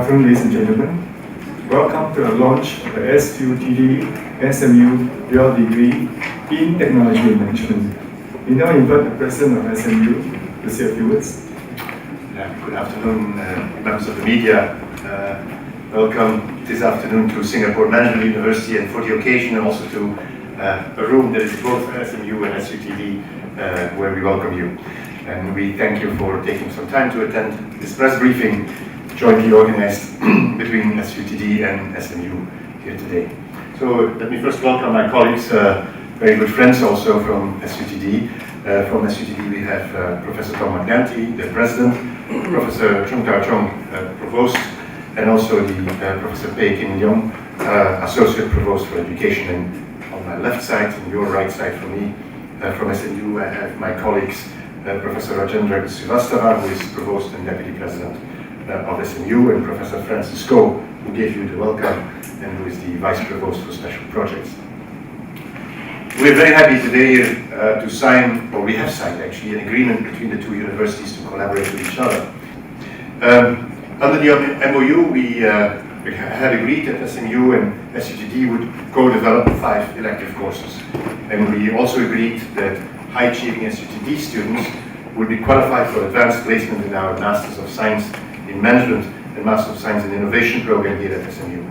afternoon, ladies and gentlemen. Welcome to the launch of the SUTD SMU Dual Degree in Technology and Management. We now invite the President of SMU to say a few words. Good afternoon, members of the media. Welcome this afternoon to Singapore Management University, and for the occasion also to a room that is both SMU and SUTD, where we welcome you. And we thank you for taking some time to attend this press briefing jointly organized between SUTD and SMU here today. So let me first welcome my colleagues, very good friends also from SUTD. From SUTD we have Professor Tom McNanty, the President, Professor Chung Tao Chong, Provost, and also the Professor Pei Kin Leong, Associate Provost for Education. And on my left side, and your right side for me, from SMU, I have my colleagues, Professor Rajendra Srivastava, who is Provost and Deputy President of SMU, and Professor Francis Goh, who gave you the welcome, and who is the Vice Provost for Special Projects. We're very happy today to sign, or we have signed actually, an agreement between the two universities to collaborate with each other. Under the MOU, we had agreed that SMU and SUTD would co-develop 5 elective courses. And we also agreed that high-achieving SUTD students would be qualified for advanced placement in our Masters of Science in Management and Master of Science in Innovation program here at SMU.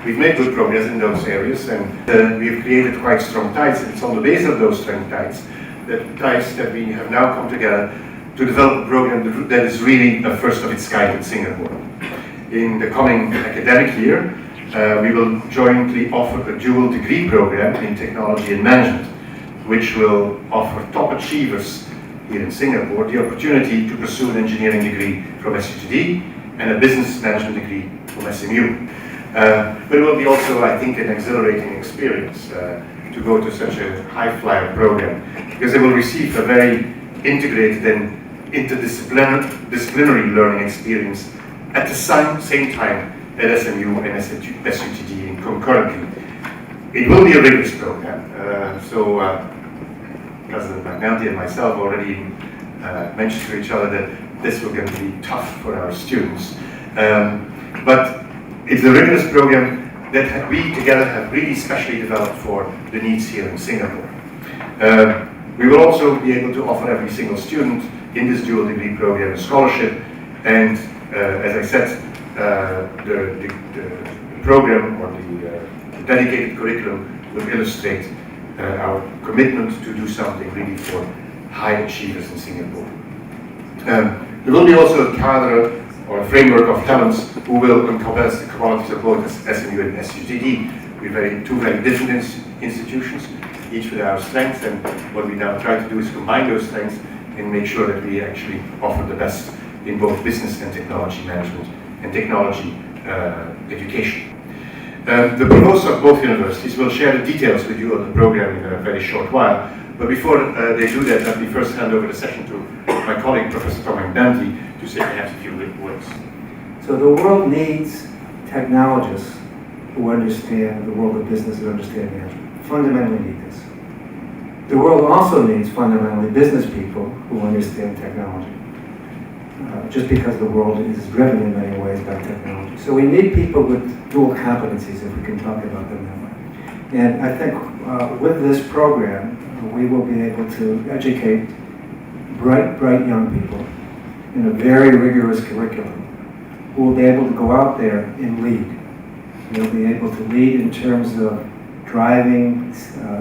We've made good progress in those areas, and we've created quite strong ties. And it's on the basis of those strong ties that we have now come together to develop a program that is really the first of its kind in Singapore. In the coming academic year, we will jointly offer a Dual Degree Programm in Technology and Management, which will offer top achievers here in Singapore the opportunity to pursue an engineering degree from SUTD and a business management degree from SMU. But it will be also, I think, an exhilarating experience to go to such a high-flyer program, because they will receive a very integrated and interdisciplinary learning experience at the same time at SMU and SUTD concurrently. It will be a rigorous program, so President McNanty and myself already mentioned to each other that this will going to be tough for our students. But it's a rigorous program that we together have really specially developed for the needs here in Singapore. We will also be able to offer every single student in this dual degree program a scholarship, and as I said, the program or the dedicated curriculum will illustrate our commitment to do something really for high achievers in Singapore. There will be also a cadre or a framework of talents who will encompass the qualities of both SMU and SUTD. We're two very different institutions, each with our strengths, and what we now try to do is combine those strengths and make sure that we actually offer the best in both business and technology management and technology education. The provosts of both universities will share the details with you on the program in a very short while. But before they do that, let me first hand over the session to my colleague, Professor Tom McNanty, to say perhaps a few words. So the world needs technologists who understand the world of business and understand management. Fundamentally need this. The world also needs fundamentally business people who understand technology. Just because the world is driven in many ways by technology. So we need people with dual competencies, if we can talk about them that way. And I think with this program, we will be able to educate bright young people in a very rigorous curriculum who will be able to go out there and lead. They'll be able to lead in terms of driving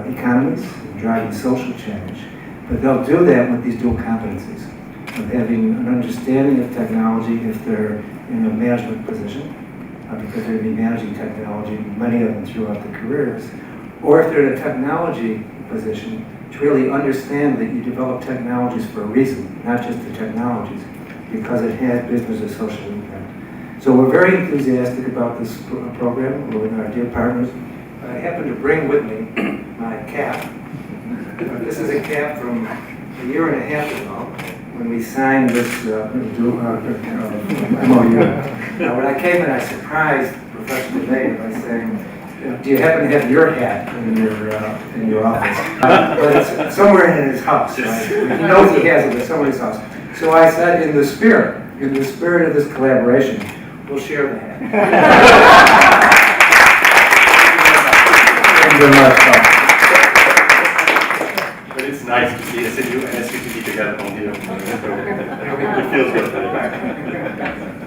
economies, driving social change, but they'll do that with these dual competencies of having an understanding of technology if they're in a management position, because they're going to be managing technology, many of them throughout their careers, or if they're in a technology position, to really understand that you develop technologies for a reason, not just the technologies, because it has business or social impact. So we're very enthusiastic about this program with our dear partners. I happen to bring with me my cap. This is a cap from a year and a half ago when we signed this MOU. Now, when I came in, I surprised Professor Dave by saying, do you happen to have your hat in your office? But it's somewhere in his house, right? He knows he has it, but somewhere in his house. So I said, in the spirit of this collaboration, We'll share the hat. Thank you very much. But it's nice to see SMU and SUTD together on here. It feels good.